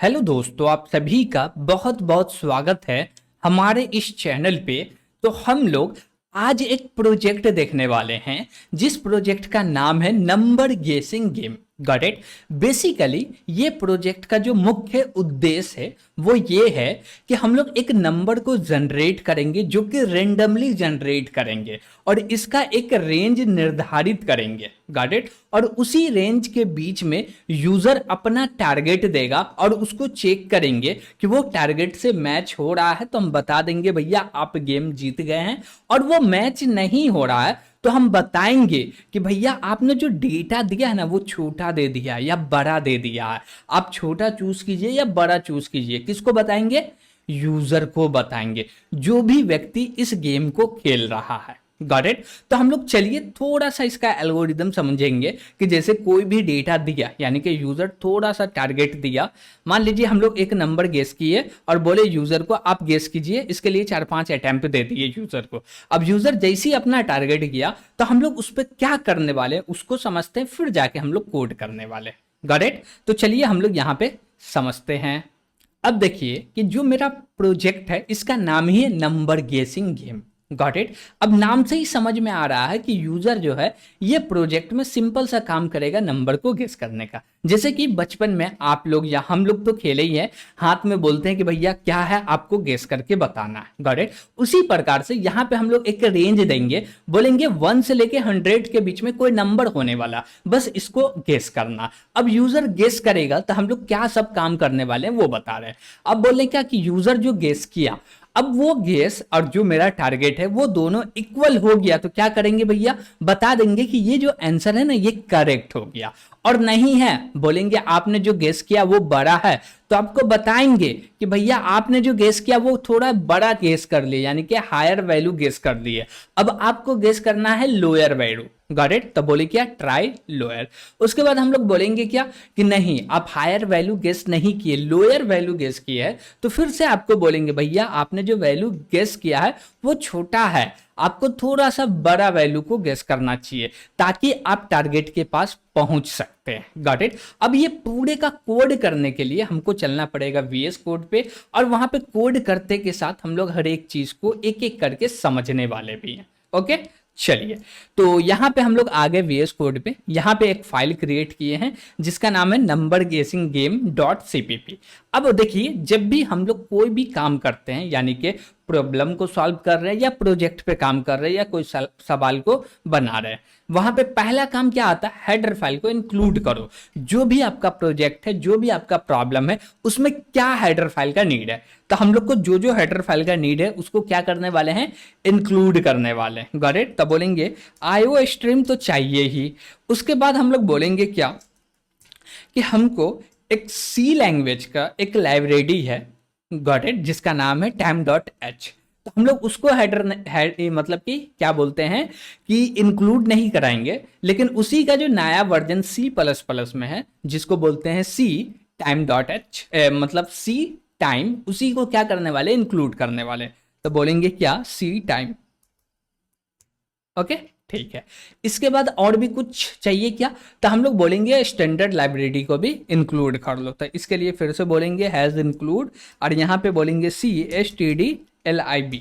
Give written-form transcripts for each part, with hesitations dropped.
Hello दोस्तों, आप सभी का बहुत बहुत स्वागत है हमारे इस चैनल पे। तो हम लोग आज एक प्रोजेक्ट देखने वाले हैं जिस प्रोजेक्ट का नाम है नंबर गेसिंग गेम। Got it. बेसिकली ये प्रोजेक्ट का जो मुख्य उद्देश्य है वो ये है कि हम लोग एक नंबर को जनरेट करेंगे जो कि रेंडमली जनरेट करेंगे और इसका एक रेंज निर्धारित करेंगे। Got it. और उसी रेंज के बीच में यूजर अपना टारगेट देगा और उसको चेक करेंगे कि वो टारगेट से मैच हो रहा है तो हम बता देंगे भैया आप गेम जीत गए हैं, और वो मैच नहीं हो रहा है तो हम बताएंगे कि भैया आपने जो डेटा दिया है ना वो छोटा दे दिया है या बड़ा दे दिया है, आप छोटा चूज कीजिए या बड़ा चूज कीजिए। किसको बताएंगे? यूजर को बताएंगे, जो भी व्यक्ति इस गेम को खेल रहा है। Got it. तो हम लोग चलिए थोड़ा सा इसका एल्गोरिदम समझेंगे कि जैसे कोई भी डेटा दिया, यानी कि यूजर थोड़ा सा टारगेट दिया। मान लीजिए हम लोग एक नंबर गेस किए और बोले यूजर को आप गेस कीजिए, इसके लिए 4-5 अटेम्प्ट दे दिए यूजर को। अब यूजर जैसे ही अपना टारगेट किया तो हम लोग उस पर क्या करने वाले उसको समझते हैं, फिर जाके हम लोग कोड करने वाले। Got it. तो चलिए हम लोग यहाँ पे समझते हैं। अब देखिए कि जो मेरा प्रोजेक्ट है इसका नाम ही है नंबर गेसिंग गेम। Got it. अब नाम से ही समझ में आ रहा है कि यूजर जो है ये प्रोजेक्ट में सिंपल सा काम करेगा नंबर को गेस करने का। जैसे कि बचपन में आप लोग या हम लोग तो खेले ही हैं, हाथ में बोलते हैं कि भैया क्या है आपको गेस करके बताना है। Got it. उसी प्रकार से यहाँ पे हम लोग एक रेंज देंगे, बोलेंगे 1 से लेके 100 के बीच में कोई नंबर होने वाला, बस इसको गेस करना। अब यूजर गेस करेगा तो हम लोग क्या सब काम करने वाले हैं वो बता रहे हैं। अब बोले क्या कि यूजर जो गेस किया, अब वो गेस और जो मेरा टारगेट है वो दोनों इक्वल हो गया तो क्या करेंगे भैया, बता देंगे कि ये जो आंसर है ना ये करेक्ट हो गया। और नहीं है, बोलेंगे आपने जो गेस किया वो बड़ा है तो आपको बताएंगे कि भैया आपने जो गेस किया वो थोड़ा बड़ा गेस कर लिया, यानी कि हायर वैल्यू गेस कर लिए। अब आपको गेस करना है लोअर वैल्यू। Got it. तो बोले क्या, ट्राई लोअर। उसके बाद हम लोग बोलेंगे क्या कि नहीं आप हायर वैल्यू गेस नहीं किए, लोअर वैल्यू गेस किए है, तो फिर से आपको बोलेंगे भैया आपने जो वैल्यू गेस किया है वो छोटा है, आपको थोड़ा सा बड़ा वैल्यू को गेस करना चाहिए ताकि आप टारगेट के पास पहुंच सकते हैं। Got it. अब ये पूरे का कोड करने के लिए हमको चलना पड़ेगा VS कोड पे, और वहां पे कोड करते के साथ हम लोग हर एक चीज को एक एक करके समझने वाले भी हैं। ओके। चलिए, तो यहाँ पे हम लोग आगे VS कोड पे यहाँ पे एक फाइल क्रिएट किए हैं जिसका नाम है नंबर गेसिंग गेम .cpp। अब देखिए जब भी हम लोग कोई भी काम करते हैं, यानी कि प्रॉब्लम को सॉल्व कर रहे हैं या प्रोजेक्ट पे काम कर रहे हैं या कोई सवाल को बना रहे हैं, वहां पे पहला काम क्या आता है, हेडर फाइल को इंक्लूड करो। जो भी आपका प्रोजेक्ट है, जो भी आपका प्रॉब्लम है, उसमें क्या हेडर फाइल का नीड है, तो हम लोग को जो जो हेडर फाइल का नीड है उसको क्या करने वाले हैं, इंक्लूड करने वाले हैं। Got it. तब बोलेंगे IO स्ट्रीम तो चाहिए ही। उसके बाद हम लोग बोलेंगे क्या कि हमको एक C लैंग्वेज का एक लाइब्रेरी है, गॉट इट, जिसका नाम है time.h। तो हम लोग उसको मतलब कि क्या बोलते हैं कि इंक्लूड नहीं कराएंगे, लेकिन उसी का जो नया वर्जन C++ में है जिसको बोलते हैं C time.h, मतलब C टाइम, उसी को क्या करने वाले, इंक्लूड करने वाले। तो बोलेंगे क्या, C टाइम। ओके, ठीक है। इसके बाद और भी कुछ चाहिए क्या, तो हम लोग बोलेंगे स्टैंडर्ड लाइब्रेरी को भी इंक्लूड कर लो। तो इसके लिए फिर से बोलेंगे हैज इंक्लूड, और यहाँ पे बोलेंगे CSTDLIB।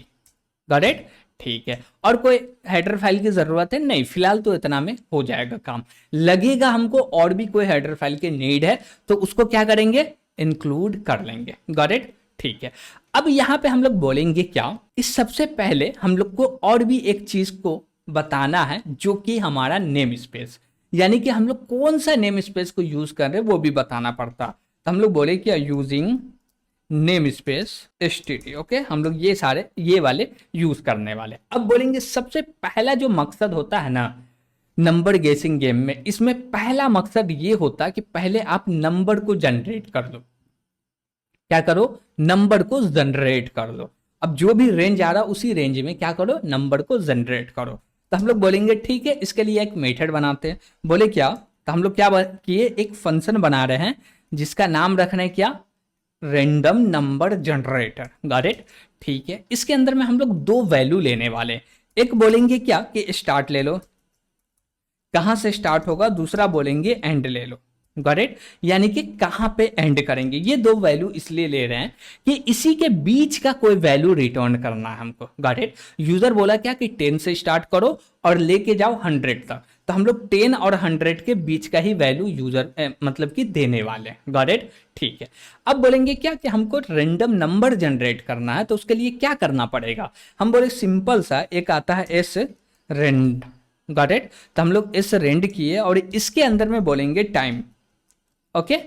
Got it. ठीक है। और कोई हेडर फाइल की जरूरत है नहीं, फिलहाल तो इतना में हो जाएगा काम। लगेगा हमको और भी कोई हेडर फाइल की नीड है तो उसको क्या करेंगे, इंक्लूड कर लेंगे। Got it. ठीक है। अब यहां पे हम लोग बोलेंगे क्या, इस सबसे पहले हम लोग को और भी एक चीज को बताना है जो कि हमारा नेम स्पेस, यानी कि हम लोग कौन सा नेम स्पेस को यूज कर रहे हैं वो भी बताना पड़ता। तो हम लोग बोले क्या, using name space std। Okay, हम लोग ये सारे ये वाले यूज करने वाले। अब बोलेंगे सबसे पहला जो मकसद होता है ना नंबर गेसिंग गेम में, इसमें पहला मकसद ये होता है कि पहले आप नंबर को जनरेट कर दो। क्या करो, नंबर को जनरेट कर दो। अब जो भी रेंज आ रहा उसी रेंज में क्या करो, नंबर को जनरेट करो। तो हम लोग बोलेंगे ठीक है, इसके लिए एक मेथड बनाते हैं। बोले क्या, तो हम लोग क्या किए, एक फंक्शन बना रहे हैं जिसका नाम रखना है क्या, random number generator. Got it. ठीक है। इसके अंदर में हम लोग दो वैल्यू लेने वाले, एक बोलेंगे क्या कि स्टार्ट ले लो, कहां से स्टार्ट होगा, दूसरा बोलेंगे एंड ले लो। गॉट इट, यानी कि कहां पे एंड करेंगे। ये दो वैल्यू इसलिए ले रहे हैं कि इसी के बीच का कोई वैल्यू रिटर्न करना है हमको। गॉट इट, यूजर बोला क्या कि 10 से स्टार्ट करो और लेके जाओ 100 तक, तो हम लोग 10 और 100 के बीच का ही वैल्यू यूजर मतलब कि देने वाले हैं। गॉट इट, ठीक है। अब बोलेंगे क्या कि हमको रैंडम नंबर जनरेट करना है, तो उसके लिए क्या करना पड़ेगा। हम बोले सिंपल सा एक आता है एस रेंड। गॉट इट, तो हम लोग इस रेंड किए और इसके अंदर में बोलेंगे टाइम। ओके,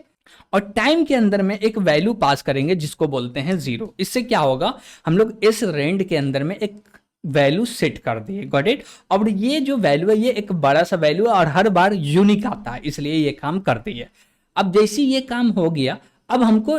और टाइम के अंदर में एक वैल्यू पास करेंगे जिसको बोलते हैं 0। इससे क्या होगा, हम लोग इस रेंड के अंदर में एक वैल्यू सेट कर दिए। गॉट इट, और ये जो वैल्यू है ये एक बड़ा सा वैल्यू है और हर बार यूनिक आता है, इसलिए ये काम कर दिए। अब जैसे ये काम हो गया, अब हमको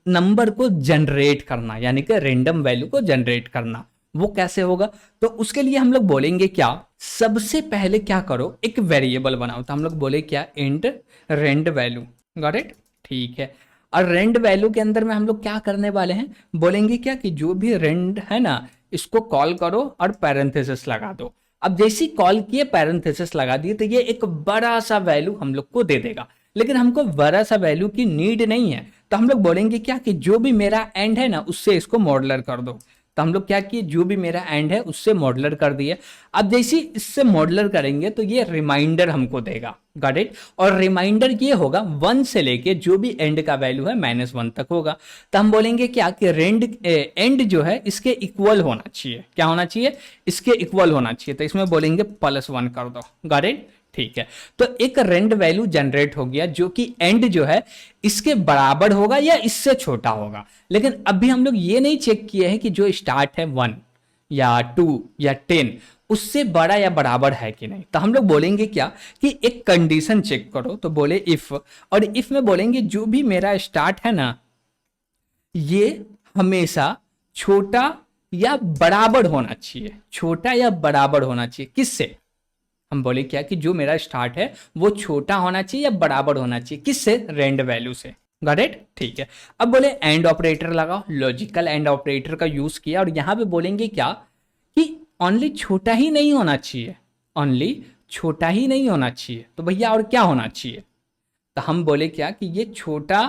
नंबर को जनरेट करना, यानी कि रैंडम वैल्यू को जनरेट करना। वो कैसे होगा, तो उसके लिए हम लोग बोलेंगे क्या, सबसे पहले क्या करो, एक वेरिएबल बनाओ। तो हम लोग बोले क्या, इंट रेंड वैल्यू। गॉट इट, ठीक है। और रेंड वैल्यू के अंदर में हम लोग क्या करने वाले हैं, बोलेंगे क्या कि जो भी रेंड है ना इसको कॉल करो और पैरेंथेसिस लगा दो। अब जैसी कॉल किए पैरेंथेसिस लगा दिए तो ये एक बड़ा सा वैल्यू हम लोग को दे देगा, लेकिन हमको बड़ा सा वैल्यू की नीड नहीं है। तो हम लोग बोलेंगे क्या कि जो भी मेरा एंड है ना उससे इसको मॉडलर कर दो। तो हम लोग क्या किए, जो भी मेरा एंड है उससे मॉडलर कर दिए। अब जैसे इससे मॉडलर करेंगे तो ये रिमाइंडर हमको देगा। गॉट इट, और रिमाइंडर ये होगा 1 से लेके जो भी एंड का वैल्यू है -1 तक होगा। तो हम बोलेंगे क्या कि एंड जो है इसके इक्वल होना चाहिए। क्या होना चाहिए, इसके इक्वल होना चाहिए। तो इसमें बोलेंगे +1 कर दो। गॉट इट, ठीक है। तो एक रेंड वैल्यू जनरेट हो गया जो कि एंड जो है इसके बराबर होगा या इससे छोटा होगा। लेकिन अभी हम लोग ये नहीं चेक किए हैं कि जो स्टार्ट है 1 या 2 या 10 उससे बड़ा या बराबर है कि नहीं। तो हम लोग बोलेंगे क्या कि एक कंडीशन चेक करो। तो बोले इफ, और इफ में बोलेंगे जो भी मेरा स्टार्ट है ना ये हमेशा छोटा या बराबर होना चाहिए। छोटा या बराबर होना चाहिए किससे, हम बोले क्या कि जो मेरा स्टार्ट है वो छोटा होना चाहिए या बराबर होना चाहिए किससे, रेंड वैल्यू से। गॉट इट, ठीक है। अब बोले एंड ऑपरेटर लगाओ, लॉजिकल एंड ऑपरेटर का यूज किया और यहां पे बोलेंगे क्या कि ओनली छोटा ही नहीं होना चाहिए, ओनली छोटा ही नहीं होना चाहिए। तो भैया और क्या होना चाहिए, तो हम बोले क्या कि ये छोटा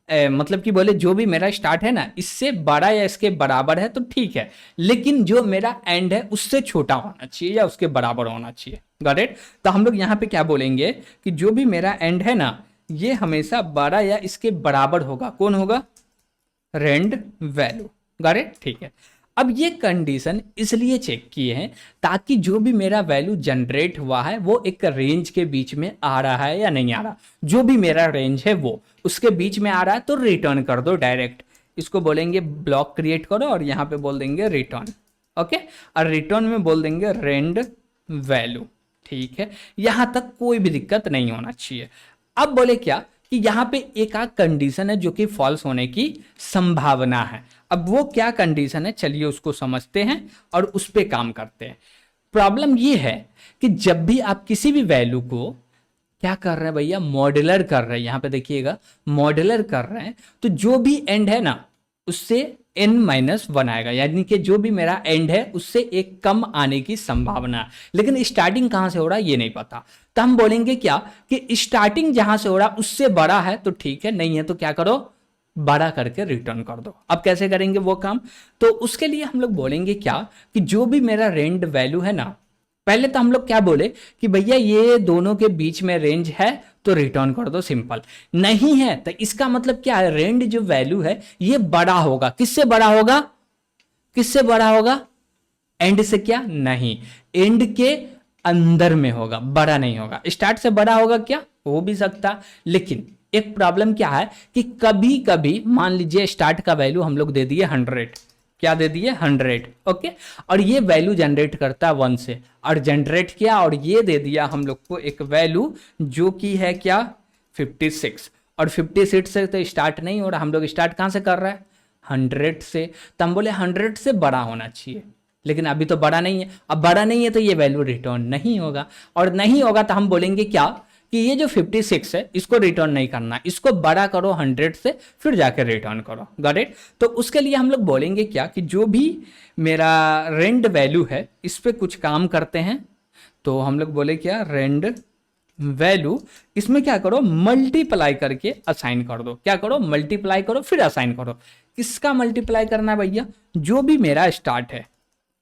मतलब कि बोले जो भी मेरा स्टार्ट है ना इससे बड़ा या इसके बराबर है तो ठीक है, लेकिन जो मेरा एंड है उससे छोटा होना चाहिए या उसके बराबर होना चाहिए। गॉट इट, तो हम लोग यहाँ पे क्या बोलेंगे कि जो भी मेरा एंड है ना ये हमेशा बड़ा या इसके बराबर होगा। कौन होगा, रेंड वैल्यू। गॉट इट, ठीक है। अब ये कंडीशन इसलिए चेक किए हैं ताकि जो भी मेरा वैल्यू जनरेट हुआ है वो एक रेंज के बीच में आ रहा है या नहीं आ रहा। जो भी मेरा रेंज है वो उसके बीच में आ रहा है तो रिटर्न कर दो डायरेक्ट। इसको बोलेंगे ब्लॉक क्रिएट करो और यहाँ पे बोल देंगे रिटर्न। ओके, और रिटर्न में बोल देंगे रेंड वैल्यू। ठीक है, यहां तक कोई भी दिक्कत नहीं होना चाहिए। अब बोले क्या कि यहां पे एक आध कंडीशन है जो कि फॉल्स होने की संभावना है। अब वो क्या कंडीशन है चलिए उसको समझते हैं और उस पर काम करते हैं। प्रॉब्लम ये है कि जब भी आप किसी भी वैल्यू को क्या कर रहे हैं भैया, मॉड्यूलर कर रहे हैं, यहां पे देखिएगा मॉड्यूलर कर रहे हैं, तो जो भी एंड है ना उससे n-1 आएगा, यानी कि जो भी मेरा एंड है उससे एक कम आने की संभावना है। लेकिन स्टार्टिंग कहां से हो रहा है ये नहीं पता, तो हम बोलेंगे क्या कि स्टार्टिंग जहां से हो रहा उससे बड़ा है तो ठीक है, नहीं है तो क्या करो बड़ा करके रिटर्न कर दो। अब कैसे करेंगे वो काम, तो उसके लिए हम लोग बोलेंगे क्या कि जो भी मेरा रेंज वैल्यू है ना, पहले तो हम लोग क्या बोले कि भैया ये दोनों के बीच में रेंज है तो रिटर्न कर दो, सिंपल। नहीं है तो इसका मतलब क्या है, रेंज जो वैल्यू है ये बड़ा होगा। किससे बड़ा होगा, किससे बड़ा होगा, एंड से क्या नहीं, एंड के अंदर में होगा, बड़ा नहीं होगा। स्टार्ट से बड़ा होगा क्या, हो भी सकता, लेकिन एक प्रॉब्लम क्या है कि कभी कभी मान लीजिए स्टार्ट का वैल्यू हम लोग दे दिए 100, क्या दे दिए 100, ओके, और ये वैल्यू जनरेट करता है 1 से, और जनरेट किया और ये दे दिया हम लोग को एक वैल्यू जो कि है क्या 56, और 56 से तो स्टार्ट नहीं हो रहा, हम लोग स्टार्ट कहां से कर रहे हैं 100 से, तो हम बोले 100 से बड़ा होना चाहिए, लेकिन अभी तो बड़ा नहीं है। अब बड़ा नहीं है तो ये वैल्यू रिटर्न नहीं होगा, और नहीं होगा तो हम बोलेंगे क्या कि ये जो 56 है इसको रिटर्न नहीं करना, इसको बड़ा करो 100 से फिर जाकर रिटर्न करो। गॉट इट, तो उसके लिए हम लोग बोलेंगे क्या कि जो भी मेरा रेंड वैल्यू है इस पे कुछ काम करते हैं। तो हम लोग बोले क्या रेंड वैल्यू, इसमें क्या करो, मल्टीप्लाई करके असाइन कर दो। क्या करो, मल्टीप्लाई करो फिर असाइन करो। किसका मल्टीप्लाई करना है भैया, जो भी मेरा स्टार्ट है,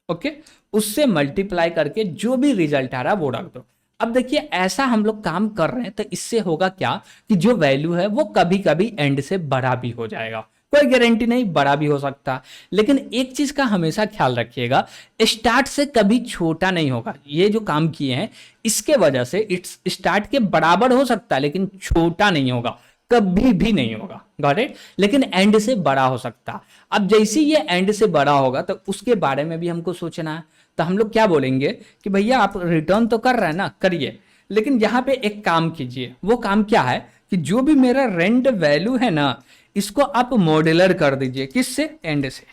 ओके, उससे मल्टीप्लाई करके जो भी रिजल्ट आ रहा है वो रख दो। अब देखिए ऐसा हम लोग काम कर रहे हैं तो इससे होगा क्या कि जो वैल्यू है वो कभी कभी एंड से बड़ा भी हो जाएगा, कोई गारंटी नहीं, बड़ा भी हो सकता। लेकिन एक चीज का हमेशा ख्याल रखिएगा, स्टार्ट से कभी छोटा नहीं होगा। ये जो काम किए हैं इसके वजह से इट्स स्टार्ट के बराबर हो सकता है लेकिन छोटा नहीं होगा, कभी भी नहीं होगा, गॉट इट। लेकिन एंड से बड़ा हो सकता। अब जैसे ये एंड से बड़ा होगा तो उसके बारे में भी हमको सोचना है। तो हम लोग क्या बोलेंगे कि भैया आप रिटर्न तो कर रहे हैं ना, करिए, लेकिन यहां पे एक काम कीजिए। वो काम क्या है कि जो भी मेरा रेंड वैल्यू है ना, इसको आप मॉड्यूलर कर दीजिए। किससे, एंड से,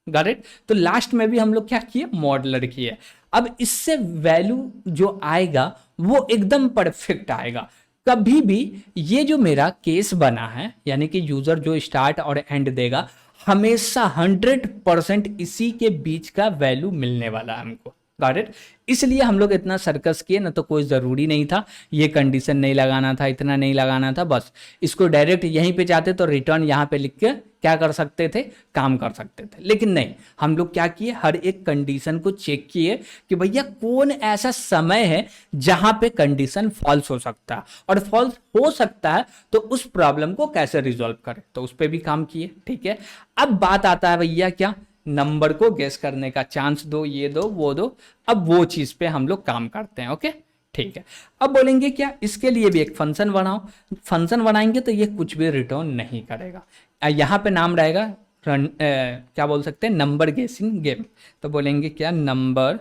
गॉट इट। तो लास्ट में भी हम लोग क्या किए, मॉड्यूलर किए। अब इससे वैल्यू जो आएगा वो एकदम परफेक्ट आएगा। कभी भी ये जो मेरा केस बना है, यानी कि यूजर जो स्टार्ट और एंड देगा, हमेशा 100% इसी के बीच का वैल्यू मिलने वाला है हमको, गॉट इट। इसलिए हम लोग इतना सर्कस किए ना, तो कोई ज़रूरी नहीं था ये कंडीशन नहीं लगाना था, इतना नहीं लगाना था, बस इसको डायरेक्ट यहीं पे जाते तो रिटर्न यहाँ पे लिख के क्या कर सकते थे, काम कर सकते थे। लेकिन नहीं, हम लोग क्या किए, हर एक कंडीशन को चेक किए कि भैया कौन ऐसा समय है जहां पे कंडीशन फॉल्स हो सकता है, और फॉल्स हो सकता है तो उस प्रॉब्लम को कैसे रिजॉल्व करें, तो उस पर भी काम किए, ठीक है। अब बात आता है भैया क्या, नंबर को गेस करने का, चांस दो, ये दो वो दो। अब वो चीज पे हम लोग काम करते हैं, ओके, ठीक है। अब बोलेंगे क्या, इसके लिए भी एक फंक्शन बनाओ। फंक्शन बनाएंगे तो ये कुछ भी रिटर्न नहीं करेगा। यहाँ पे नाम रहेगा क्या बोल सकते हैं, नंबर गेसिंग गेम। तो बोलेंगे क्या, नंबर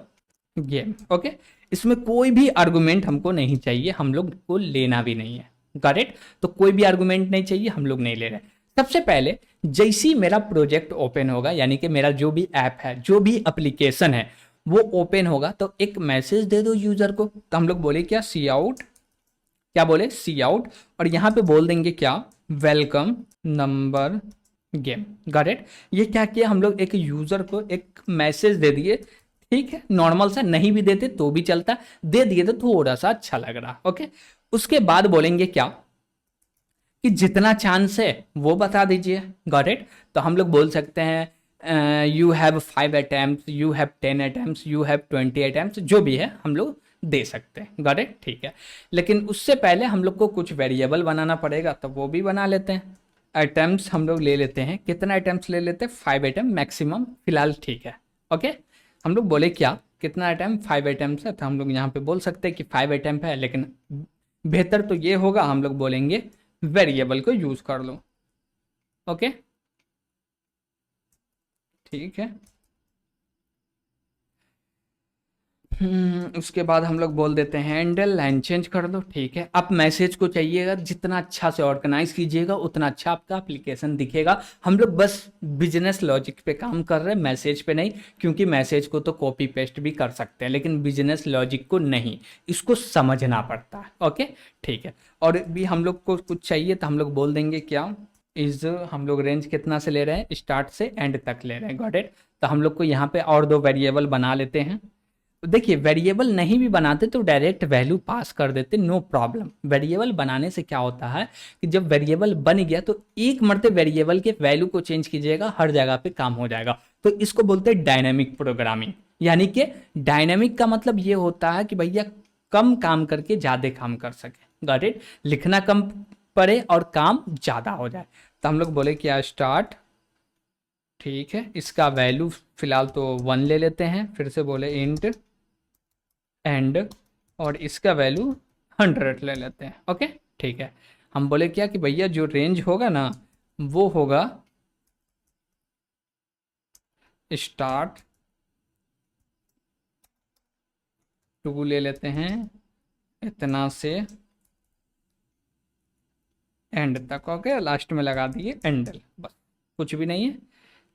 गेम, ओके। इसमें कोई भी आर्गुमेंट हमको नहीं चाहिए, हम लोग को लेना भी नहीं है, करेक्ट। तो कोई भी आर्गुमेंट नहीं चाहिए, हम लोग नहीं ले रहे। सबसे पहले जैसे ही मेरा प्रोजेक्ट ओपन होगा, यानी कि मेरा जो भी ऐप है, जो भी एप्लीकेशन है वो ओपन होगा, तो एक मैसेज दे दो यूजर को। तो हम लोग बोले क्या, सी आउट, क्या बोले, सी आउट, और यहां पे बोल देंगे क्या, welcome number game, got it. ये क्या किया हम लोग, एक यूजर को एक मैसेज दे दिए, ठीक है। नॉर्मल सा नहीं भी देते तो भी चलता, दे दिए तो थोड़ा सा अच्छा लग रहा, ओके। उसके बाद बोलेंगे क्या कि जितना चांस है वो बता दीजिए, गॉट इट। तो हम लोग बोल सकते हैं you have 5 attempt, you have 10 attempt, you have 20 attempt, जो भी है हम लोग दे सकते हैं, गॉट इट, ठीक है। लेकिन उससे पहले हम लोग को कुछ वेरिएबल बनाना पड़ेगा, तो वो भी बना लेते हैं। अटेम्प्ट हम लोग ले लेते हैं, कितना अटेम्प्ट ले लेते हैं, 5 अटेम्प्ट मैक्सिमम फिलहाल, ठीक है, ओके। हम लोग बोले क्या, कितना अटेम्प्ट, 5 अटेम्प्ट है, तो हम लोग यहाँ पे बोल सकते हैं कि 5 अटेम्प्ट है, लेकिन बेहतर तो ये होगा, हम लोग बोलेंगे वेरिएबल को यूज कर लो, ओके, ठीक है। उसके बाद हम लोग बोल देते हैं हैंडल, लाइन चेंज कर दो, ठीक है। आप मैसेज को चाहिएगा जितना अच्छा से ऑर्गेनाइज कीजिएगा उतना अच्छा आपका एप्लीकेशन दिखेगा। हम लोग बस बिजनेस लॉजिक पे काम कर रहे हैं, मैसेज पे नहीं, क्योंकि मैसेज को तो कॉपी पेस्ट भी कर सकते हैं लेकिन बिजनेस लॉजिक को नहीं, इसको समझना पड़ता है, ओके, ठीक है। और भी हम लोग को कुछ चाहिए तो हम लोग बोल देंगे क्या, इज, हम लोग रेंज कितना से ले रहे हैं, स्टार्ट से एंड तक ले रहे हैं, गॉट इट। तो हम लोग को यहाँ पे और 2 वेरिएबल बना लेते हैं। तो देखिए वेरिएबल नहीं भी बनाते तो डायरेक्ट वैल्यू पास कर देते, नो प्रॉब्लम। वेरिएबल बनाने से क्या होता है कि जब वेरिएबल बन गया तो एक मरते वेरिएबल के वैल्यू को चेंज कीजिएगा, हर जगह पे काम हो जाएगा। तो इसको बोलते हैं डायनेमिक प्रोग्रामिंग। यानी कि डायनेमिक का मतलब ये होता है कि भैया कम काम करके ज़्यादा काम कर सके, गॉट इट। लिखना कम पड़े और काम ज़्यादा हो जाए। तो हम लोग बोले क्या, स्टार्ट, ठीक है, इसका वैल्यू फिलहाल तो 1 ले लेते हैं, फिर से बोले इंट एंड, और इसका वैल्यू 100 ले लेते हैं, ओके, ठीक है। हम बोले क्या कि भैया जो रेंज होगा ना वो होगा स्टार्ट टू ले लेते हैं, इतना से एंड तक, ओके। लास्ट में लगा दिए एंडल, बस कुछ भी नहीं है,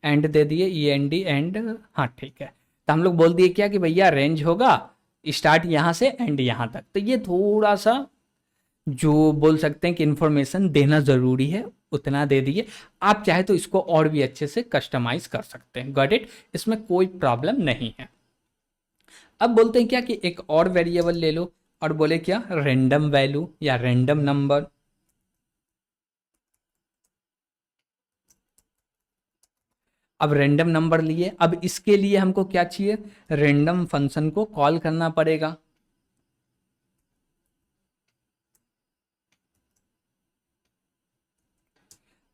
एंड दे दिए, ई एन डी एंड, हाँ ठीक है। तो हम लोग बोल दिए क्या कि भैया रेंज होगा स्टार्ट यहाँ से एंड यहाँ तक। तो ये थोड़ा सा जो बोल सकते हैं कि इन्फॉर्मेशन देना ज़रूरी है उतना दे दिए। आप चाहे तो इसको और भी अच्छे से कस्टमाइज कर सकते हैं, गॉट इट, इसमें कोई प्रॉब्लम नहीं है। अब बोलते हैं क्या कि एक और वेरिएबल ले लो और बोले क्या, रैंडम वैल्यू या रैंडम नंबर। अब रैंडम नंबर लिए, अब इसके लिए हमको क्या चाहिए, रैंडम फंक्शन को कॉल करना पड़ेगा।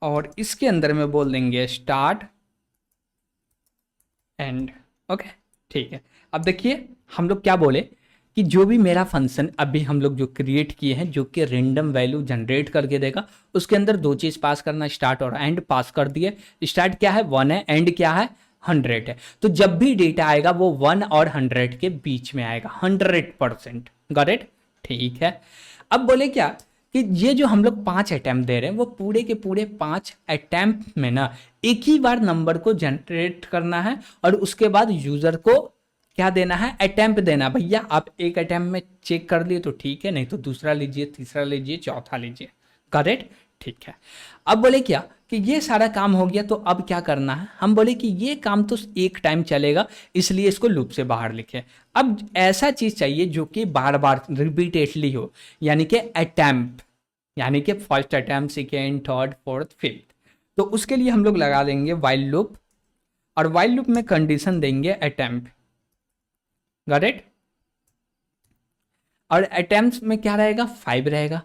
और इसके अंदर में बोल देंगे स्टार्ट एंड। ओके, ठीक है। अब देखिए हम लोग क्या बोले कि जो भी मेरा फंक्शन अभी हम लोग जो क्रिएट किए हैं, जो कि रैंडम वैल्यू जनरेट करके देगा, उसके अंदर दो चीज़ पास करना, स्टार्ट और एंड पास कर दिए। स्टार्ट क्या है, 1 है, एंड क्या है, 100 है। तो जब भी डेटा आएगा वो 1 और 100 के बीच में आएगा, 100%। गॉट इट, ठीक है। अब बोले क्या कि ये जो हम लोग 5 अटैम्प्ट दे रहे हैं, वो पूरे के पूरे 5 अटैम्प्ट में ना एक ही बार नंबर को जनरेट करना है, और उसके बाद यूजर को क्या देना है, अटेम्प्ट देना। भैया आप एक अटेम्प्ट में चेक कर लिए तो ठीक है, नहीं तो दूसरा लीजिए, तीसरा लीजिए, चौथा लीजिए। करेक्ट, ठीक है। अब बोले क्या कि ये सारा काम हो गया, तो अब क्या करना है, हम बोले कि ये काम तो एक टाइम चलेगा, इसलिए इसको लूप से बाहर लिखे। अब ऐसा चीज चाहिए जो कि बार बार रिपीटेडली हो, यानी कि अटेम्प्ट, यानी कि first attempt, second, third, fourth, fifth. तो उसके लिए हम लोग लगा देंगे वाइल लूप, और वाइल लूप में कंडीशन देंगे अटेम्प्ट। Got it. और अटेम्प्ट में क्या रहेगा, 5 रहेगा,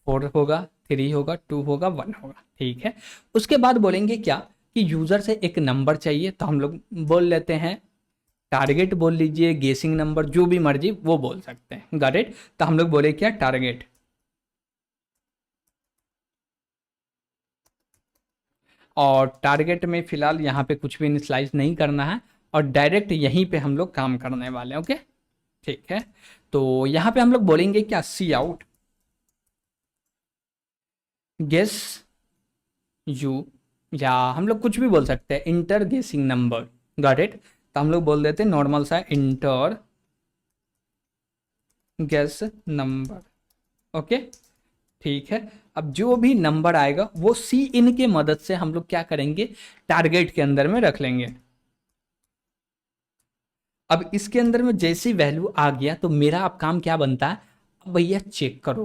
4 होगा, 3 होगा, 2 होगा, 1 होगा, ठीक है। उसके बाद बोलेंगे क्या कि यूजर से एक नंबर चाहिए, तो हम लोग बोल लेते हैं टारगेट, बोल लीजिए, गेसिंग नंबर, जो भी मर्जी वो बोल सकते हैं। Got it. तो हम लोग बोले क्या, टारगेट। और टारगेट में फिलहाल यहाँ पे कुछ भी इनिशियलाइज नहीं करना है, और डायरेक्ट यहीं पे हम लोग काम करने वाले हैं। ओके, ठीक है। तो यहाँ पे हम लोग बोलेंगे क्या, सी आउट गेस यू, या हम लोग कुछ भी बोल सकते हैं, इंटर गेसिंग नंबर। Got it. तो हम लोग बोल देते हैं नॉर्मल सा इंटर गेस नंबर। ओके, ठीक है। अब जो भी नंबर आएगा वो सी इन के मदद से हम लोग क्या करेंगे, टारगेट के अंदर में रख लेंगे। अब इसके अंदर में जैसी वैल्यू आ गया, तो मेरा अब काम क्या बनता है, अब भैया चेक करो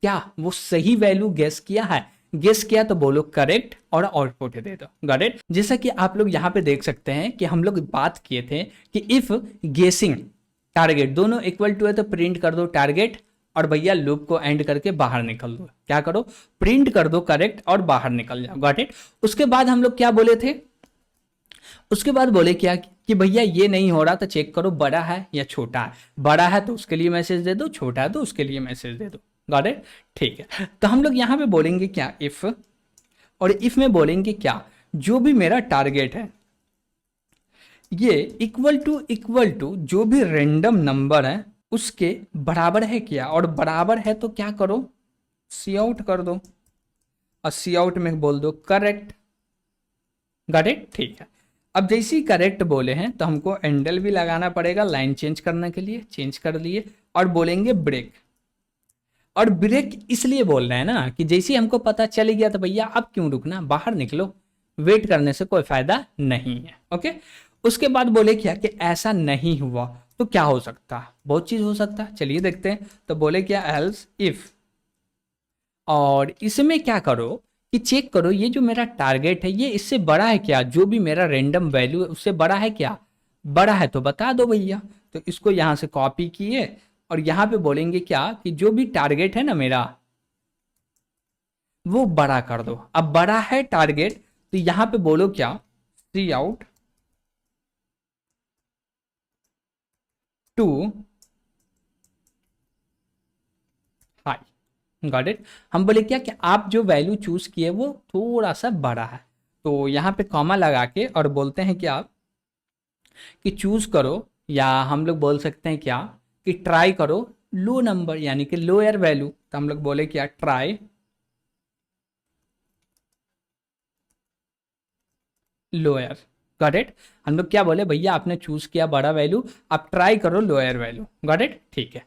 क्या वो सही वैल्यू गेस किया है। गेस किया तो बोलो करेक्ट, और आउटपुट दे दो। Got it. जैसा कि आप लोग यहाँ पे देख सकते हैं कि हम लोग बात किए थे कि इफ गेसिंग टारगेट दोनों इक्वल टू है तो प्रिंट कर दो टारगेट, और भैया लूप को एंड करके बाहर निकल दो। क्या करो, प्रिंट कर दो करेक्ट और बाहर निकल जाओ। Got it. उसके बाद हम लोग क्या बोले थे, उसके बाद बोले क्या कि भैया ये नहीं हो रहा तो चेक करो बड़ा है या छोटा है। बड़ा है तो उसके लिए मैसेज दे दो, छोटा है तो उसके लिए मैसेज दे दो। गॉट इट, ठीक है। तो हम लोग यहां पे बोलेंगे क्या, इफ, और इफ में बोलेंगे क्या, जो भी मेरा टारगेट है ये इक्वल टू जो भी रैंडम नंबर है उसके बराबर है क्या, और बराबर है तो क्या करो, सी आउट कर दो, और सी आउट में बोल दो करेक्ट। गॉट इट, ठीक है। अब जैसे ही करेक्ट बोले हैं तो हमको एंडल भी लगाना पड़ेगा लाइन चेंज करने के लिए, चेंज कर लिए, और बोलेंगे ब्रेक। और ब्रेक इसलिए बोल रहे हैं ना कि जैसे ही हमको पता चल गया तो भैया अब क्यों रुकना, बाहर निकलो, वेट करने से कोई फायदा नहीं है। ओके। उसके बाद बोले क्या कि ऐसा नहीं हुआ तो क्या हो सकता है, बहुत चीज हो सकता है, चलिए देखते हैं। तो बोले क्या, एल्स इफ, और इसमें क्या करो कि चेक करो ये जो मेरा टारगेट है ये इससे बड़ा है क्या, जो भी मेरा रैंडम वैल्यू है उससे बड़ा है क्या, बड़ा है तो बता दो भैया। तो इसको यहां से कॉपी किए, और यहां पे बोलेंगे क्या कि जो भी टारगेट है ना मेरा वो बड़ा कर दो। अब बड़ा है टारगेट तो यहां पे बोलो क्या, see out too high. Got it. हम बोले क्या कि आप जो वैल्यू चूज किए वो थोड़ा सा बड़ा है, तो यहां पे कॉमा लगा के और बोलते हैं कि आप कि चूज करो, या हम लोग बोल सकते हैं क्या कि ट्राई करो लो नंबर, यानी कि लोअर वैल्यू। तो हम लोग बोले क्या, ट्राई लोअर। Got it. हम लोग क्या बोले, भैया आपने चूज किया बड़ा वैल्यू, आप ट्राई करो लोअर वैल्यू। गॉट इट, ठीक है।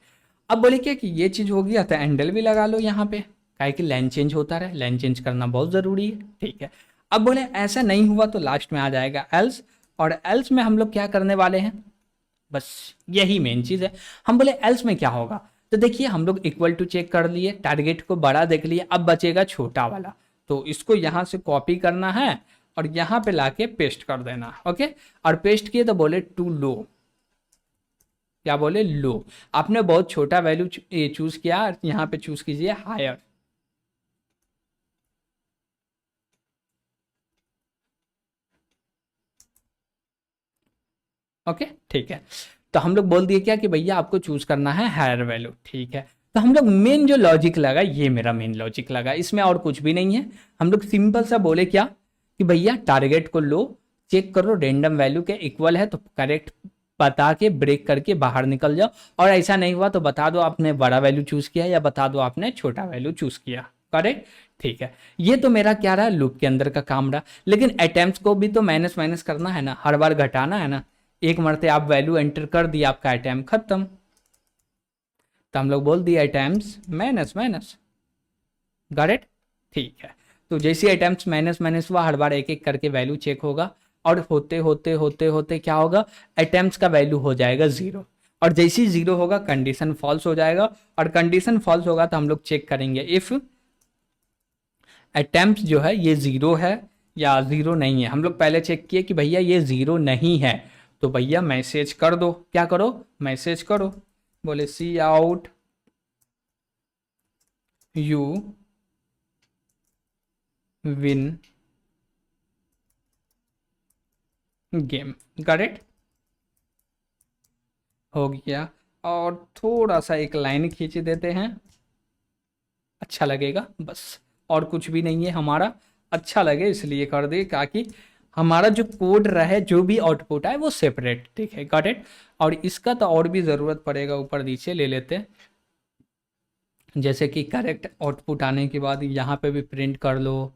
अब बोले क्या कि ये चीज हो गया तो एंडल भी लगा लो यहाँ पे, काहे कि लाइन चेंज होता रहे, लाइन चेंज करना बहुत जरूरी है, ठीक है। अब बोले ऐसा नहीं हुआ तो लास्ट में आ जाएगा एल्स, और एल्स में हम लोग क्या करने वाले हैं, बस यही मेन चीज है। हम बोले एल्स में क्या होगा, तो तो देखिए हम लोग इक्वल टू चेक कर लिए, टारगेट को बड़ा देख लिए, अब बचेगा छोटा वाला। तो इसको यहाँ से कॉपी करना है और यहाँ पे लाके पेस्ट कर देना। ओके, और पेस्ट किए तो बोले टू लो, क्या बोले, लो। आपने बहुत छोटा वैल्यू चूज किया, यहाँ पे चूज कीजिए हायर। ओके ठीक है, तो हम लोग बोल दिए क्या कि भैया आपको चूज करना है हायर वैल्यू, ठीक है। तो हम लोग मेन जो लॉजिक लगा, ये मेरा मेन लॉजिक लगा, इसमें और कुछ भी नहीं है। हम लोग सिंपल सा बोले क्या कि भैया टारगेट को लो, चेक करो रेंडम वैल्यू के इक्वल है तो करेक्ट बता के ब्रेक करके बाहर निकल जाओ, और ऐसा नहीं हुआ तो बता दो आपने बड़ा वैल्यू चूज किया या बता दो आपने छोटा वैल्यू चूज किया। करेक्ट, ठीक है। ये तो मेरा क्या रहा, लूप के अंदर का काम रहा। लेकिन अटेम्प्ट को भी तो माइनस माइनस करना है ना, हर बार घटाना है ना। एक मरते आप वैल्यू एंटर कर दिया, आपका अटेम्प्ट खत्म। तो हम लोग बोल दिए attempt minus minus, got it, ठीक है। तो जैसे अटेम्प्ट माइनस माइनस हुआ, हर बार एक एक करके वैल्यू चेक होगा, और होते होते होते होते क्या होगा, अटेम्प्ट का वैल्यू हो जाएगा जीरो, और जैसे ही जीरो होगा कंडीशन फॉल्स हो जाएगा, और कंडीशन फॉल्स होगा तो हम लोग चेक करेंगे इफ अटेम्प्ट जो है ये जीरो है या जीरो नहीं है। हम लोग पहले चेक किए कि भैया ये जीरो नहीं है, तो भैया मैसेज कर दो, क्या करो, मैसेज करो, बोले see out you win game, got it, हो गया। और थोड़ा सा एक लाइन खींच देते हैं, अच्छा लगेगा बस, और कुछ भी नहीं है हमारा, अच्छा लगे इसलिए कर दे, ताकि हमारा जो कोड रहे, जो भी आउटपुट आए वो सेपरेट, ठीक है, गॉट इट। और इसका तो और भी ज़रूरत पड़ेगा, ऊपर नीचे ले लेते हैं, जैसे कि करेक्ट आउटपुट आने के बाद यहाँ पे भी प्रिंट कर लो,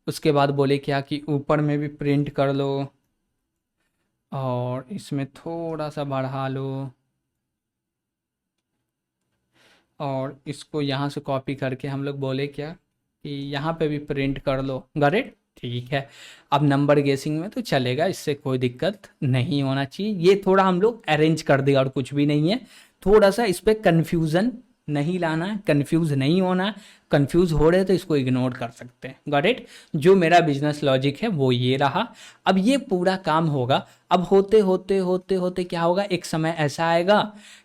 उसके बाद बोले क्या कि ऊपर में भी प्रिंट कर लो, और इसमें थोड़ा सा बढ़ा लो, और इसको यहाँ से कॉपी करके हम लोग बोले क्या कि यहाँ पे भी प्रिंट कर लो, गॉट इट, ठीक है। अब नंबर गेसिंग में तो चलेगा, इससे कोई दिक्कत नहीं होना चाहिए। ये थोड़ा हम लोग अरेंज कर दिया और कुछ भी नहीं है, थोड़ा सा इस पर कन्फ्यूज़न नहीं लाना है, कंफ्यूज नहीं होना है। कंफ्यूज हो रहे तो इसको इग्नोर कर सकते हैं, गॉट इट। जो मेरा बिजनेस लॉजिक है वो ये रहा। अब ये पूरा काम होगा, अब होते होते होते होते क्या होगा, एक समय ऐसा आएगा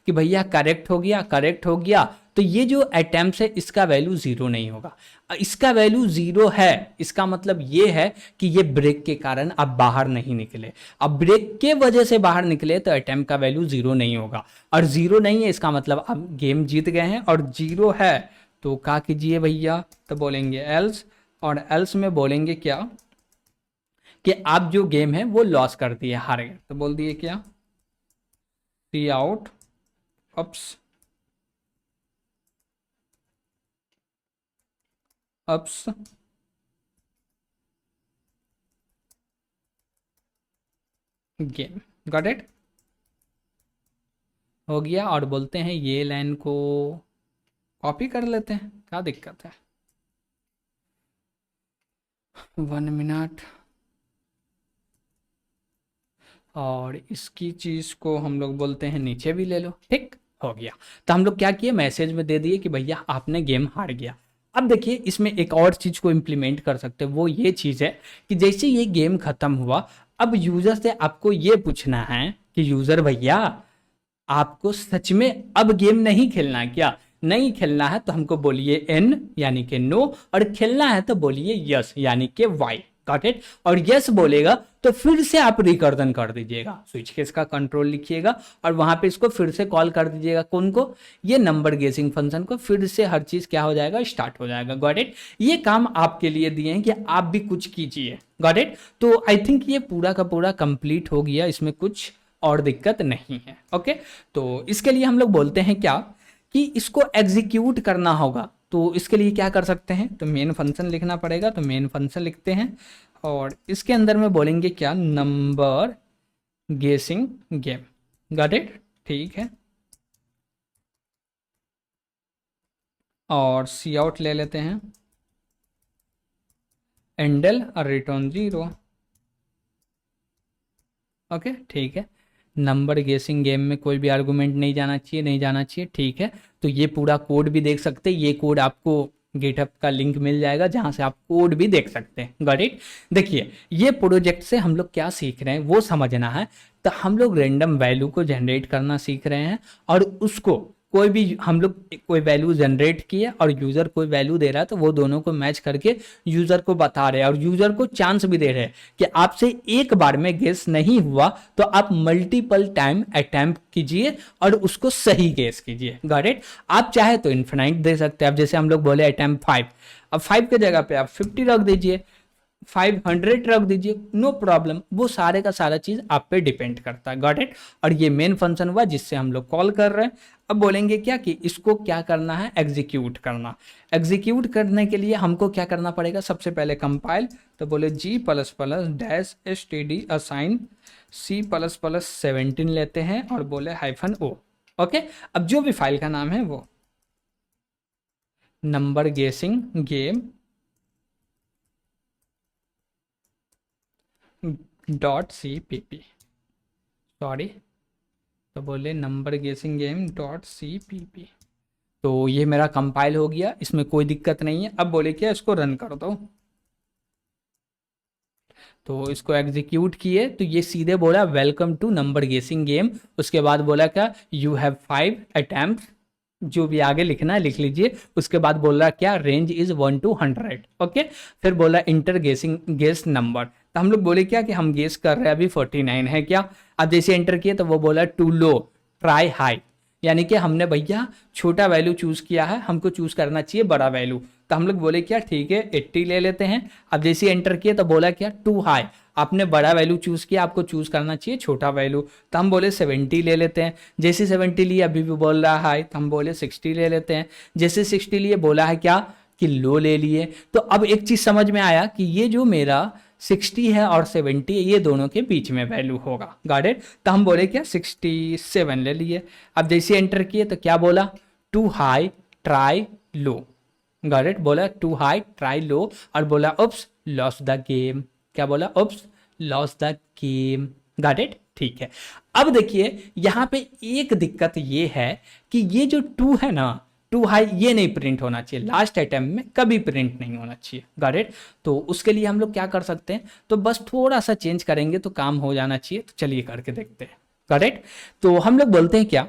कि भैया करेक्ट हो गया, करेक्ट हो गया, तो ये जो अटेम्प्ट है इसका वैल्यू जीरो नहीं होगा। इसका वैल्यू जीरो है, इसका मतलब ये है कि ये ब्रेक के कारण आप बाहर नहीं निकले। अब ब्रेक के वजह से बाहर निकले तो अटेम्प्ट का वैल्यू जीरो नहीं होगा, और जीरो नहीं है इसका मतलब आप गेम जीत गए हैं, और जीरो है तो क्या कीजिए भैया, तो बोलेंगे एल्स, और एल्स में बोलेंगे क्या कि आप जो गेम है वो लॉस कर दिए, हार गए, तो बोल दिए क्या, see out oops oops game, got it, हो गया। और बोलते हैं ये लाइन को कॉपी कर लेते हैं, क्या दिक्कत है, 1 मिनट, और इसकी चीज़ को हम लोग बोलते हैं नीचे भी ले लो, ठीक, हो गया। तो हम लोग क्या किए, मैसेज में दे दिए कि भैया आपने गेम हार गया। अब देखिए इसमें एक और चीज़ को इम्प्लीमेंट कर सकते हैं, वो ये चीज़ है कि जैसे ये गेम ख़त्म हुआ, अब यूज़र से आपको ये पूछना है कि यूज़र भैया आपको सच में अब गेम नहीं खेलना है क्या, नहीं खेलना है तो हमको बोलिए एन यानी कि नो, और खेलना है तो बोलिए यस यानी कि वाई, गॉट इट। और यस बोलेगा तो फिर से आप रिकर्जन कर दीजिएगा, स्विच केस का कंट्रोल लिखिएगा, और वहां पे इसको फिर से कॉल कर दीजिएगा, कौन को, ये नंबर गेसिंग फंक्शन को, फिर से हर चीज क्या हो जाएगा, स्टार्ट हो जाएगा, गॉट इट। ये काम आपके लिए दिए हैं कि आप भी कुछ कीजिए, गॉट इट। तो आई थिंक ये पूरा का पूरा कंप्लीट हो गया, इसमें कुछ और दिक्कत नहीं है, ओके। तो इसके लिए हम लोग बोलते हैं क्या कि इसको एग्जीक्यूट करना होगा, तो इसके लिए क्या कर सकते हैं, तो मेन फंक्शन लिखना पड़ेगा, तो मेन फंक्शन लिखते हैं, और इसके अंदर में बोलेंगे क्या, नंबर गेसिंग गेम, गॉट इट, ठीक है। और सी आउट ले लेते हैं, एंडल और रिटर्न जीरो, ओके ठीक है। नंबर गेसिंग गेम में कोई भी आर्गुमेंट नहीं जाना चाहिए, नहीं जाना चाहिए, ठीक है। तो ये पूरा कोड भी देख सकते हैं, ये कोड आपको गिटहब का लिंक मिल जाएगा जहां से आप कोड भी देख सकते हैं। Got it. देखिए ये प्रोजेक्ट से हम लोग क्या सीख रहे हैं वो समझना है। तो हम लोग रैंडम वैल्यू को जनरेट करना सीख रहे हैं और उसको कोई भी हम लोग कोई वैल्यू जनरेट किए और यूजर कोई वैल्यू दे रहा है तो वो दोनों को मैच करके यूजर को बता रहे हैं और यूजर को चांस भी दे रहे हैं कि आपसे एक बार में गेस नहीं हुआ तो आप मल्टीपल टाइम अटेम्प्ट कीजिए और उसको सही गेस कीजिए। Got it. आप चाहे तो इन्फिनाइट दे सकते हैं। अब जैसे हम लोग बोले अटेम्प्ट 5, अब 5 के जगह पे आप 50 रख दीजिए, 500 रख दीजिए, नो प्रॉब्लम। वो सारे का सारा चीज आप पे डिपेंड करता है। Got it. और ये मेन फंक्शन हुआ जिससे हम लोग कॉल कर रहे हैं। अब बोलेंगे क्या कि इसको क्या करना है, एग्जीक्यूट करना। एग्जीक्यूट करने के लिए हमको क्या करना पड़ेगा, सबसे पहले कंपाइल, तो बोले g++-std असाइन C++17 लेते हैं और बोले -o। ओके। अब जो भी फाइल का नाम है वो नंबर गेसिंग गेम .cpp, सॉरी, तो बोले नंबर गेसिंग गेम .cpp। तो ये मेरा कंपाइल हो गया, इसमें कोई दिक्कत नहीं है। अब बोले क्या, इसको रन कर दो। तो इसको एग्जीक्यूट किए तो ये सीधे बोला वेलकम टू नंबर गेसिंग गेम। उसके बाद बोला क्या, यू हैव 5 अटेम्प्ट, जो भी आगे लिखना है लिख लीजिए। उसके बाद बोल रहा क्या, रेंज इज 1 to 100। ओके। फिर बोला इंटर गेस नंबर। तो हम लोग बोले क्या कि हम गेस कर रहे हैं अभी 49 है क्या। अब जैसे एंटर किए तो वो बोला टू लो ट्राई हाई, यानी कि हमने भैया छोटा वैल्यू चूज किया है, हमको चूज करना चाहिए बड़ा वैल्यू। तो हम लोग बोले क्या, ठीक है 80 ले लेते हैं। अब जैसे एंटर किए तो बोला क्या, टू हाई, आपने बड़ा वैल्यू चूज किया, आपको चूज करना चाहिए छोटा वैल्यू। तो हम बोले 70 ले लेते हैं। जैसे 70 लिए अभी भी बोल रहा है हाई, तो हम बोले 60 ले लेते हैं। जैसे 60 लिए बोला है क्या कि लो ले लिए। तो अब एक चीज समझ में आया कि ये जो मेरा 60 है और 70 है, ये दोनों के बीच में वैल्यू होगा। Got it. तो हम बोले क्या 67 ले लिए। अब जैसे एंटर किए तो क्या बोला, too high try low. Got it. बोला टू हाई ट्राई लो और बोला उप्स लॉस द गेम। क्या बोला, oops loss the game. Got it. ठीक है। अब देखिए यहां पे एक दिक्कत ये है कि ये जो टू है ना, टू हाई, ये नहीं प्रिंट होना चाहिए, लास्ट अटेम्प्ट में कभी प्रिंट नहीं होना चाहिए। Got it. तो उसके लिए हम लोग क्या कर सकते हैं, तो बस थोड़ा सा चेंज करेंगे तो काम हो जाना चाहिए। तो चलिए करके देखते हैं। Got it. तो हम लोग बोलते हैं क्या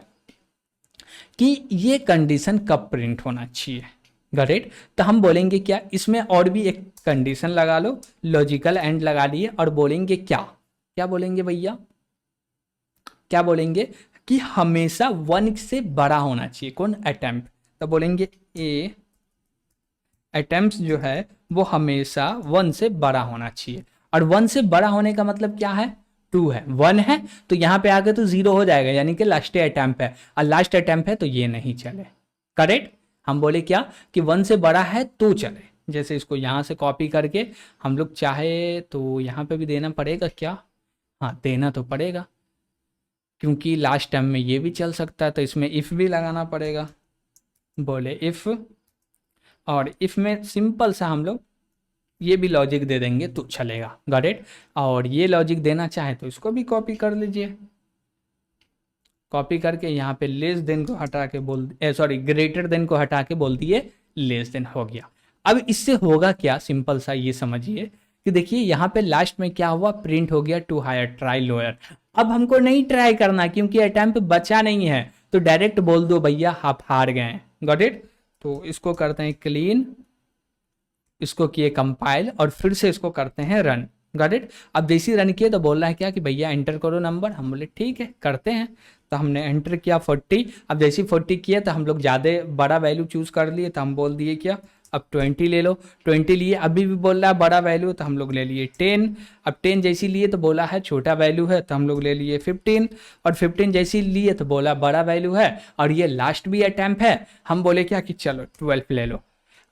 कि ये कंडीशन कब प्रिंट होना चाहिए। Got it. तो हम बोलेंगे क्या, इसमें और भी एक कंडीशन लगा लो, लॉजिकल एंड लगा लिए और बोलेंगे क्या, क्या बोलेंगे भैया, क्या बोलेंगे कि हमेशा 1 से बड़ा होना चाहिए कौन, अटेम्प्ट। तो बोलेंगे ए अटेम्प्ट जो है वो हमेशा 1 से बड़ा होना चाहिए। और 1 से बड़ा होने का मतलब क्या है, 2 है, 1 है तो यहाँ पे आके तो 0 हो जाएगा, यानी कि लास्ट अटेम्प्ट है, और लास्ट अटेम्प्ट है तो ये नहीं चले। करेक्ट। हम बोले क्या कि 1 से बड़ा है तो चले। जैसे इसको यहाँ से कॉपी करके हम लोग चाहे तो यहाँ पे भी देना पड़ेगा क्या, हाँ देना तो पड़ेगा, क्योंकि लास्ट टाइम में ये भी चल सकता है तो इसमें इफ़ भी लगाना पड़ेगा। बोले इफ़, और इफ़ में सिंपल सा हम लोग ये भी लॉजिक दे देंगे तो चलेगा। Got it. और ये लॉजिक देना चाहे तो इसको भी कॉपी कर लीजिए, कॉपी करके यहाँ पे लेस देन को हटा के बोल, सॉरी ग्रेटर देन को हटा के बोल दिए लेस देन, हो गया। अब इससे होगा क्या, सिंपल सा ये समझिए कि देखिए यहाँ पे लास्ट में क्या हुआ, प्रिंट हो गया टू हायर ट्राई लोअर। अब हमको नहीं ट्राई करना क्योंकि अटेम्प्ट बचा नहीं है, तो डायरेक्ट बोल दो भैया आप हार गए। Got it. तो इसको करते हैं क्लीन, इसको किए कंपाइल और फिर से इसको करते हैं रन। Got it. अब जैसे रन किए तो बोल रहा है क्या कि भैया एंटर करो नंबर। हम बोले ठीक है करते हैं। तो हमने एंटर किया 40। अब जैसे 40 किया तो हम लोग ज़्यादा बड़ा वैल्यू चूज कर लिए, तो हम बोल दिए क्या अब 20 ले लो। 20 लिए, अभी भी बोल रहा है बड़ा वैल्यू तो हम लोग ले लिए 10। अब 10 जैसी लिए तो बोला है छोटा वैल्यू है तो हम लोग ले लिए 15। और 15 जैसी लिए तो बोला बड़ा वैल्यू है और ये लास्ट भी अटेम्प्ट है, हम बोले क्या कि चलो 12 ले लो।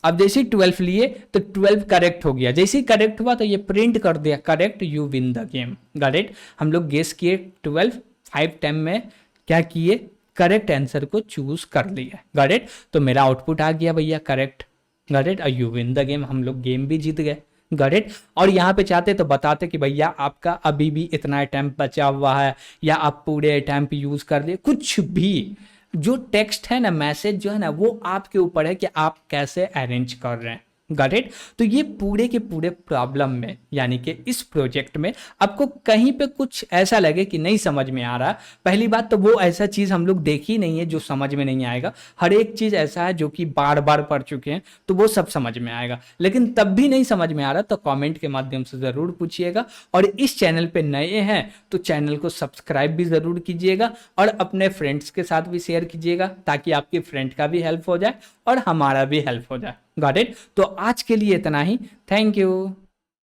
अब जैसे 12 लिए तो 12 करेक्ट हो गया। जैसे ही करेक्ट हुआ तो ये प्रिंट कर दिया correct, you win the game. Got it. हम लोग गेस किए 12, 5 टाइम में क्या किए, करेक्ट आंसर को चूज कर लिया। Got it. तो मेरा आउटपुट आ गया भैया correct. Got it. You win the game, हम लोग गेम भी जीत गए। Got it. और यहाँ पे चाहते तो बताते कि भैया आपका अभी भी इतना अटेम्प्ट बचा हुआ है या आप पूरे अटेम्प्ट यूज कर लिए, कुछ भी। जो टेक्स्ट है ना, मैसेज जो है ना, वो आपके ऊपर है कि आप कैसे अरेंज कर रहे हैं। Got it. तो ये पूरे के पूरे प्रॉब्लम में, यानी कि इस प्रोजेक्ट में आपको कहीं पे कुछ ऐसा लगे कि नहीं समझ में आ रहा, पहली बात तो वो ऐसा चीज हम लोग देखी नहीं है जो समझ में नहीं आएगा। हर एक चीज ऐसा है जो कि बार बार पढ़ चुके हैं, तो वो सब समझ में आएगा। लेकिन तब भी नहीं समझ में आ रहा तो कमेंट के माध्यम से जरूर पूछिएगा। और इस चैनल पे नए हैं तो चैनल को सब्सक्राइब भी जरूर कीजिएगा और अपने फ्रेंड्स के साथ भी शेयर कीजिएगा, ताकि आपके फ्रेंड का भी हेल्प हो जाए और हमारा भी हेल्प हो जाए। Got it. तो आज के लिए इतना ही। Thank you.